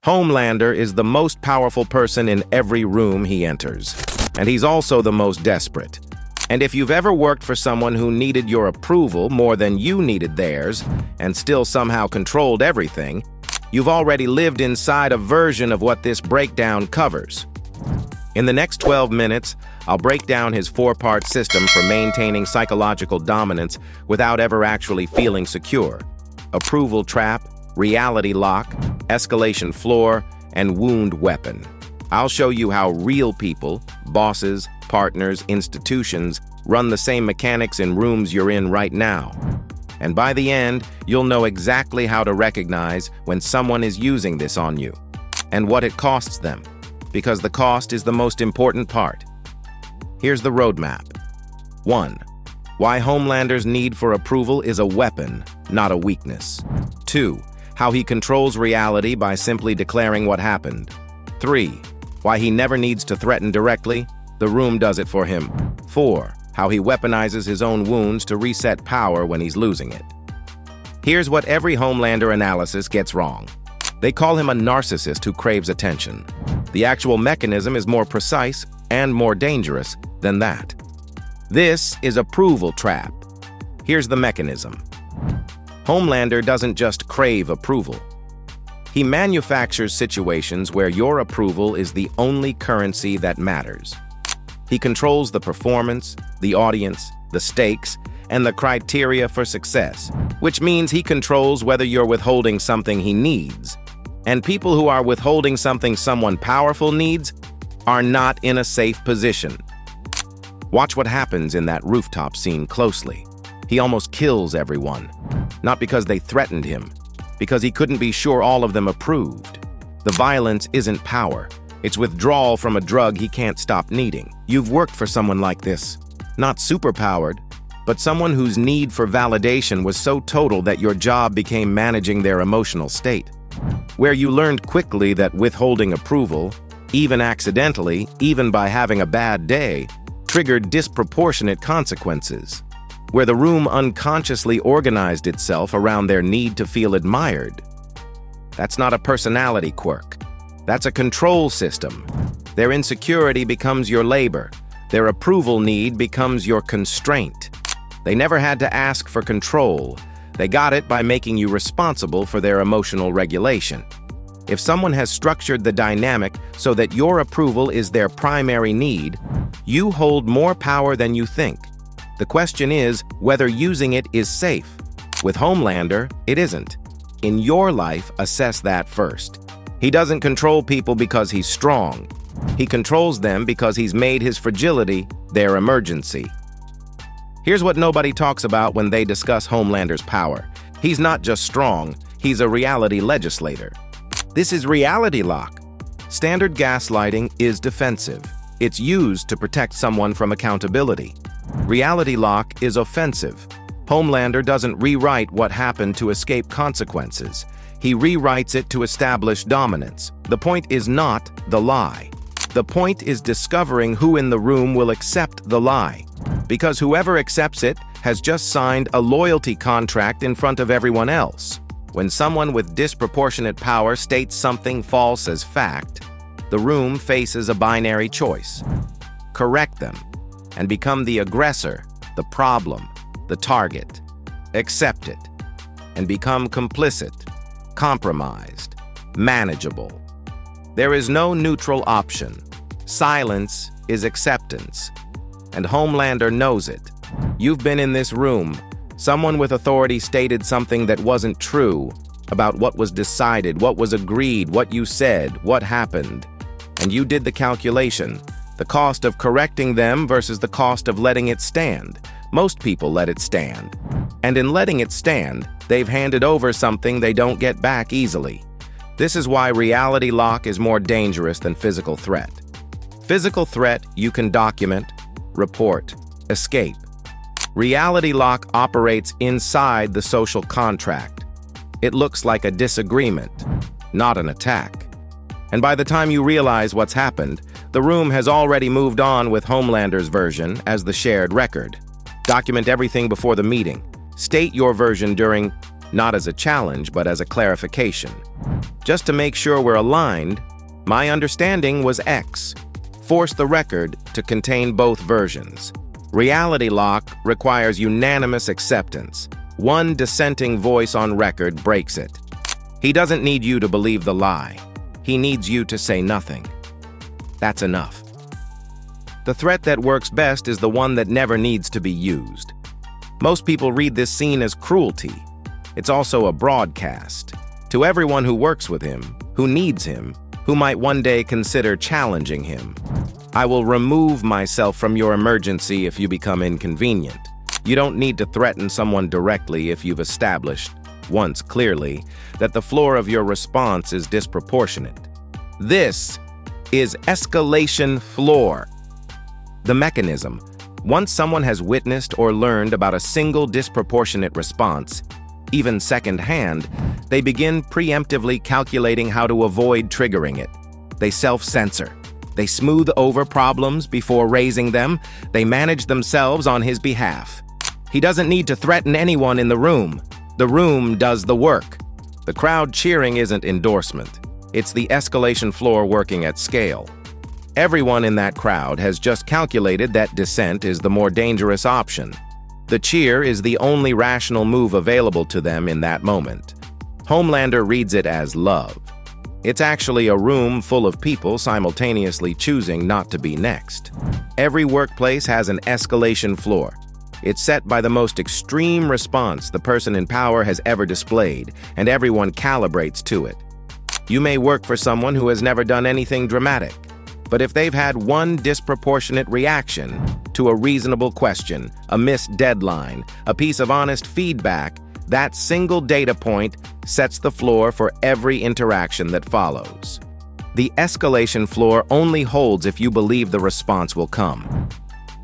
Homelander is the most powerful person in every room he enters, and he's also the most desperate. And if you've ever worked for someone who needed your approval more than you needed theirs, and still somehow controlled everything, you've already lived inside a version of what this breakdown covers. In the next 12 minutes, I'll break down his 4-part system for maintaining psychological dominance without ever actually feeling secure. Approval trap, reality lock, escalation floor, and wound weapon. I'll show you how real people, bosses, partners, institutions, run the same mechanics in rooms you're in right now. And by the end, you'll know exactly how to recognize when someone is using this on you, and what it costs them, because the cost is the most important part. Here's the roadmap. 1. Why Homelander's need for approval is a weapon, not a weakness. 2. How he controls reality by simply declaring what happened. 3. Why he never needs to threaten directly, the room does it for him. 4. How he weaponizes his own wounds to reset power when he's losing it. Here's what every Homelander analysis gets wrong. They call him a narcissist who craves attention. The actual mechanism is more precise and more dangerous than that. This is approval trap. Here's the mechanism. Homelander doesn't just crave approval. He manufactures situations where your approval is the only currency that matters. He controls the performance, the audience, the stakes, and the criteria for success, which means he controls whether you're withholding something he needs. And people who are withholding something someone powerful needs are not in a safe position. Watch what happens in that rooftop scene closely. He almost kills everyone, not because they threatened him, because he couldn't be sure all of them approved. The violence isn't power. It's withdrawal from a drug he can't stop needing. You've worked for someone like this, not superpowered, but someone whose need for validation was so total that your job became managing their emotional state. Where you learned quickly that withholding approval, even accidentally, even by having a bad day, triggered disproportionate consequences. Where the room unconsciously organized itself around their need to feel admired. That's not a personality quirk. That's a control system. Their insecurity becomes your labor. Their approval need becomes your constraint. They never had to ask for control. They got it by making you responsible for their emotional regulation. If someone has structured the dynamic so that your approval is their primary need, you hold more power than you think. The question is whether using it is safe. With Homelander, it isn't. In your life, assess that first. He doesn't control people because he's strong. He controls them because he's made his fragility their emergency. Here's what nobody talks about when they discuss Homelander's power. He's not just strong, he's a reality legislator. This is reality lock. Standard gaslighting is defensive. It's used to protect someone from accountability. Reality lock is offensive. Homelander doesn't rewrite what happened to escape consequences. He rewrites it to establish dominance. The point is not the lie. The point is discovering who in the room will accept the lie. Because whoever accepts it has just signed a loyalty contract in front of everyone else. When someone with disproportionate power states something false as fact, the room faces a binary choice. Correct them and become the aggressor, the problem, the target. Accept it and become complicit, compromised, manageable. There is no neutral option. Silence is acceptance. And Homelander knows it. You've been in this room. Someone with authority stated something that wasn't true about what was decided, what was agreed, what you said, what happened. And you did the calculation. The cost of correcting them versus the cost of letting it stand. Most people let it stand. And in letting it stand, they've handed over something they don't get back easily. This is why reality lock is more dangerous than physical threat. Physical threat you can document, report, escape. Reality lock operates inside the social contract. It looks like a disagreement, not an attack. And by the time you realize what's happened, the room has already moved on with Homelander's version as the shared record. Document everything before the meeting. State your version during not as a challenge, but as a clarification. Just to make sure we're aligned, my understanding was X. Force the record to contain both versions. Reality lock requires unanimous acceptance. One dissenting voice on record breaks it. He doesn't need you to believe the lie. He needs you to say nothing. That's enough. The threat that works best is the one that never needs to be used. Most people read this scene as cruelty. It's also a broadcast to everyone who works with him, who needs him, who might one day consider challenging him. I will remove myself from your emergency if you become inconvenient. You don't need to threaten someone directly if you've established, once clearly, that the floor of your response is disproportionate. This is Escalation Floor. The mechanism. Once someone has witnessed or learned about a single disproportionate response, even secondhand, they begin preemptively calculating how to avoid triggering it. They self-censor. They smooth over problems before raising them. They manage themselves on his behalf. He doesn't need to threaten anyone in the room. The room does the work. The crowd cheering isn't endorsement. It's the escalation floor working at scale. Everyone in that crowd has just calculated that dissent is the more dangerous option. The cheer is the only rational move available to them in that moment. Homelander reads it as love. It's actually a room full of people simultaneously choosing not to be next. Every workplace has an escalation floor. It's set by the most extreme response the person in power has ever displayed, and everyone calibrates to it. You may work for someone who has never done anything dramatic, but if they've had one disproportionate reaction to a reasonable question, a missed deadline, a piece of honest feedback, that single data point sets the floor for every interaction that follows. The escalation floor only holds if you believe the response will come.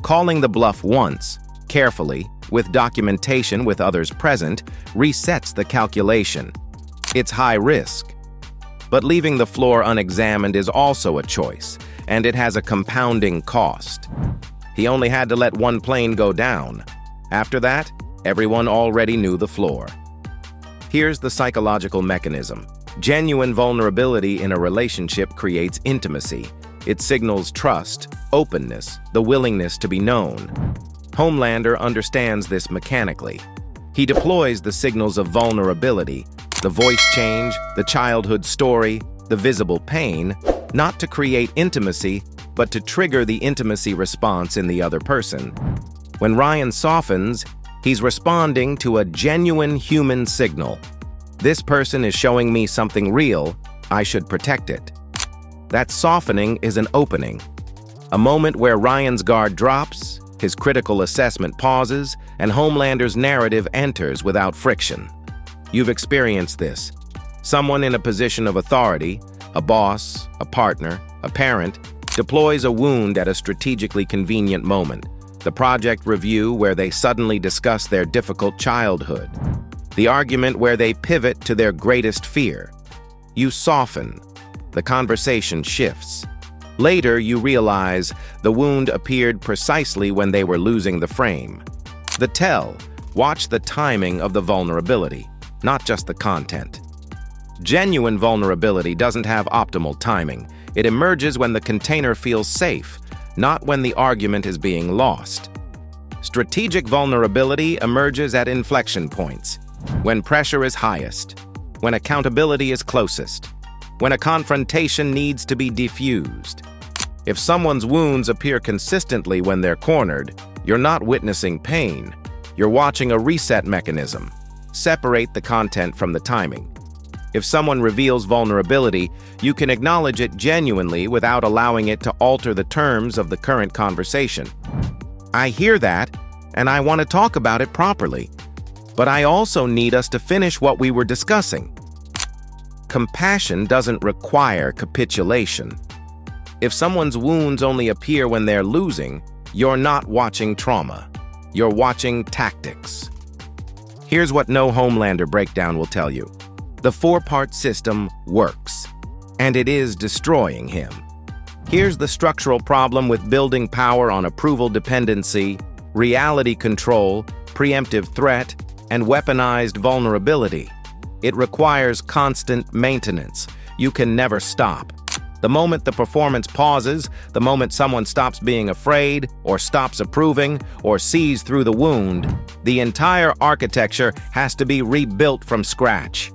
Calling the bluff once, carefully, with documentation with others present, resets the calculation. It's high risk. But leaving the floor unexamined is also a choice, and it has a compounding cost. He only had to let one plane go down. After that, everyone already knew the floor. Here's the psychological mechanism. Genuine vulnerability in a relationship creates intimacy. It signals trust, openness, the willingness to be known. Homelander understands this mechanically. He deploys the signals of vulnerability, the voice change, the childhood story, the visible pain, not to create intimacy, but to trigger the intimacy response in the other person. When Ryan softens, he's responding to a genuine human signal. This person is showing me something real, I should protect it. That softening is an opening. A moment where Ryan's guard drops, his critical assessment pauses, and Homelander's narrative enters without friction. You've experienced this. Someone in a position of authority, a boss, a partner, a parent, deploys a wound at a strategically convenient moment. The project review where they suddenly discuss their difficult childhood. The argument where they pivot to their greatest fear. You soften. The conversation shifts. Later, you realize the wound appeared precisely when they were losing the frame. The tell. Watch the timing of the vulnerability, not just the content. Genuine vulnerability doesn't have optimal timing. It emerges when the container feels safe, not when the argument is being lost. Strategic vulnerability emerges at inflection points, when pressure is highest, when accountability is closest, when a confrontation needs to be diffused. If someone's wounds appear consistently when they're cornered, you're not witnessing pain. You're watching a reset mechanism. Separate the content from the timing. If someone reveals vulnerability, you can acknowledge it genuinely without allowing it to alter the terms of the current conversation. I hear that, and I want to talk about it properly, but I also need us to finish what we were discussing. Compassion doesn't require capitulation. If someone's wounds only appear when they're losing, you're not watching trauma. You're watching tactics. Here's what no Homelander breakdown will tell you. The four-part system works, and it is destroying him. Here's the structural problem with building power on approval dependency, reality control, preemptive threat, and weaponized vulnerability. It requires constant maintenance. You can never stop. The moment the performance pauses, the moment someone stops being afraid, or stops approving, or sees through the wound, the entire architecture has to be rebuilt from scratch.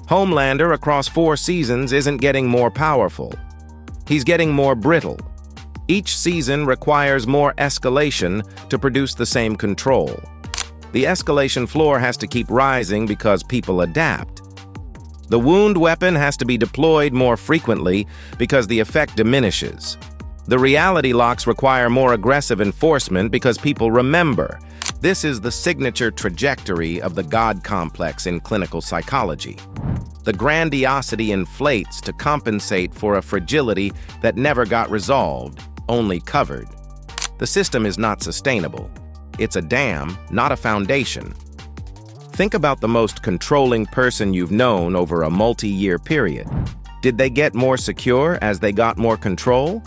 Homelander, across 4 seasons, isn't getting more powerful. He's getting more brittle. Each season requires more escalation to produce the same control. The escalation floor has to keep rising because people adapt. The wound weapon has to be deployed more frequently because the effect diminishes. The reality locks require more aggressive enforcement because people remember. This is the signature trajectory of the God complex in clinical psychology. The grandiosity inflates to compensate for a fragility that never got resolved, only covered. The system is not sustainable. It's a dam, not a foundation. Think about the most controlling person you've known over a multi-year period. Did they get more secure as they got more control?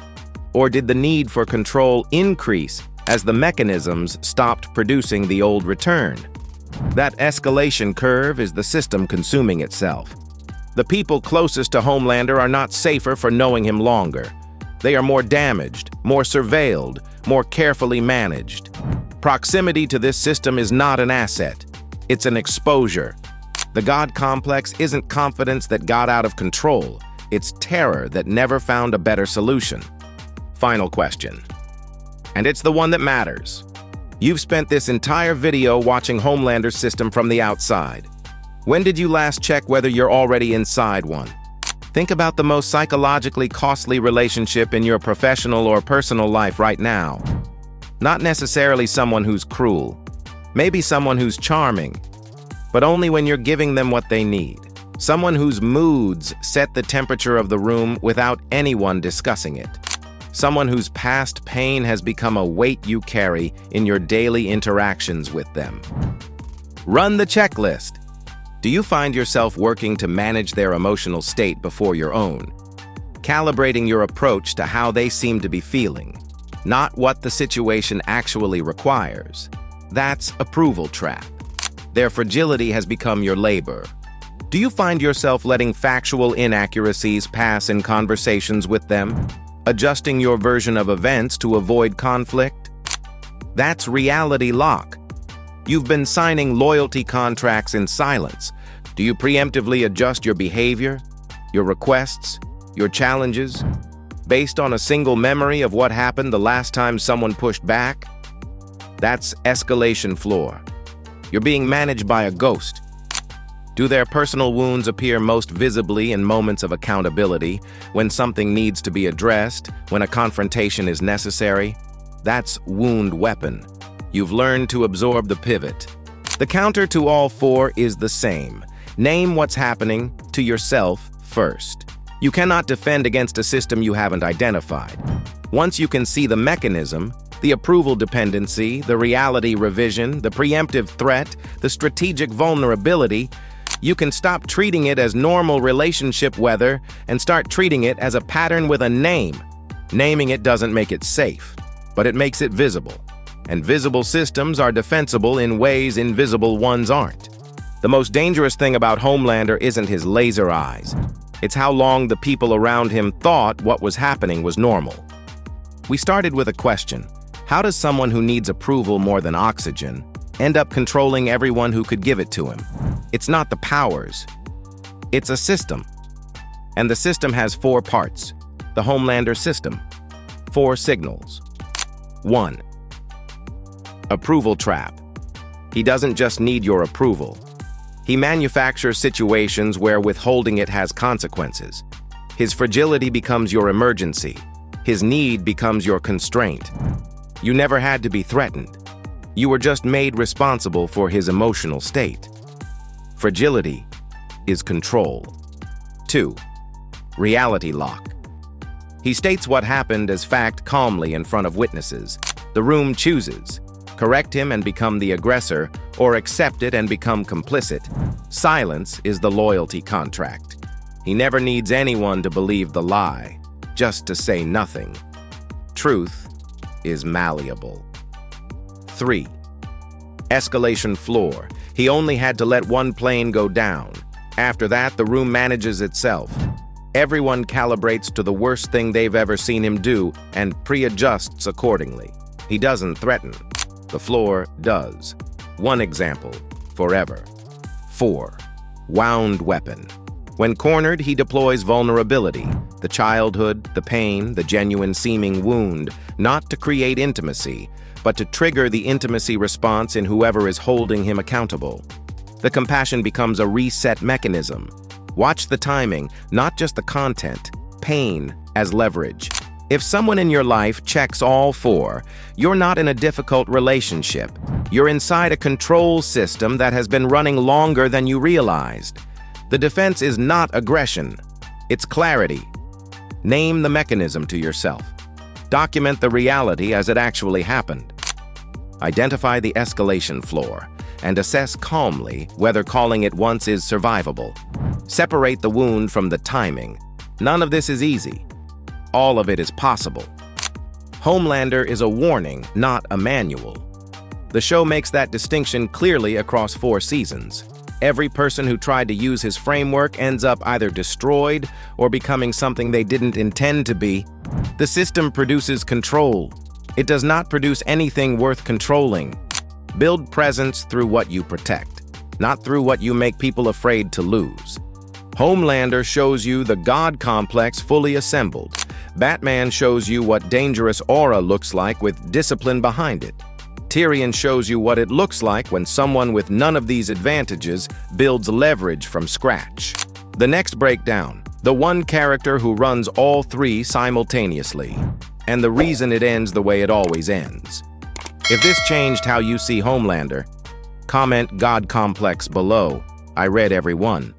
Or did the need for control increase as the mechanisms stopped producing the old return? That escalation curve is the system consuming itself. The people closest to Homelander are not safer for knowing him longer. They are more damaged, more surveilled, more carefully managed. Proximity to this system is not an asset. It's an exposure. The God complex isn't confidence that got out of control. It's terror that never found a better solution. Final question. And it's the one that matters. You've spent this entire video watching Homelander System from the outside. When did you last check whether you're already inside one? Think about the most psychologically costly relationship in your professional or personal life right now. Not necessarily someone who's cruel. Maybe someone who's charming, but only when you're giving them what they need. Someone whose moods set the temperature of the room without anyone discussing it. Someone whose past pain has become a weight you carry in your daily interactions with them. Run the checklist. Do you find yourself working to manage their emotional state before your own? Calibrating your approach to how they seem to be feeling, not what the situation actually requires. That's approval trap. Their fragility has become your labor. Do you find yourself letting factual inaccuracies pass in conversations with them, adjusting your version of events to avoid conflict? That's reality lock. You've been signing loyalty contracts in silence. Do you preemptively adjust your behavior, your requests, your challenges, based on a single memory of what happened the last time someone pushed back? That's escalation floor. You're being managed by a ghost. Do their personal wounds appear most visibly in moments of accountability, when something needs to be addressed, when a confrontation is necessary? That's wound weapon. You've learned to absorb the pivot. The counter to all 4 is the same. Name what's happening to yourself first. You cannot defend against a system you haven't identified. Once you can see the mechanism, the approval dependency, the reality revision, the preemptive threat, the strategic vulnerability, you can stop treating it as normal relationship weather and start treating it as a pattern with a name. Naming it doesn't make it safe, but it makes it visible. And visible systems are defensible in ways invisible ones aren't. The most dangerous thing about Homelander isn't his laser eyes. It's how long the people around him thought what was happening was normal. We started with a question. How does someone who needs approval more than oxygen end up controlling everyone who could give it to him? It's not the powers. It's a system. And the system has 4 parts. The Homelander System. 4 signals. 1. Approval trap. He doesn't just need your approval. He manufactures situations where withholding it has consequences. His fragility becomes your emergency. His need becomes your constraint. You never had to be threatened. You were just made responsible for his emotional state. Fragility is control. 2. Reality lock. He states what happened as fact calmly in front of witnesses. The room chooses. Correct him and become the aggressor, or accept it and become complicit. Silence is the loyalty contract. He never needs anyone to believe the lie, just to say nothing. Truth is malleable. 3. Escalation floor. He only had to let one plane go down. After that, the room manages itself. Everyone calibrates to the worst thing they've ever seen him do and pre-adjusts accordingly. He doesn't threaten. The floor does. One example, forever. 4. Wound weapon. When cornered, he deploys vulnerability, the childhood, the pain, the genuine seeming wound, not to create intimacy, but to trigger the intimacy response in whoever is holding him accountable. The compassion becomes a reset mechanism. Watch the timing, not just the content. Pain as leverage. If someone in your life checks all 4, you're not in a difficult relationship. You're inside a control system that has been running longer than you realized. The defense is not aggression. It's clarity. Name the mechanism to yourself. Document the reality as it actually happened. Identify the escalation floor and assess calmly whether calling it once is survivable. Separate the wound from the timing. None of this is easy. All of it is possible. Homelander is a warning, not a manual. The show makes that distinction clearly across 4 seasons. Every person who tried to use his framework ends up either destroyed or becoming something they didn't intend to be. The system produces control. It does not produce anything worth controlling. Build presence through what you protect, not through what you make people afraid to lose. Homelander shows you the God complex fully assembled. Batman shows you what dangerous aura looks like with discipline behind it. Tyrion shows you what it looks like when someone with none of these advantages builds leverage from scratch. The next breakdown, the one character who runs all 3 simultaneously, and the reason it ends the way it always ends. If this changed how you see Homelander, comment God complex below. I read every one.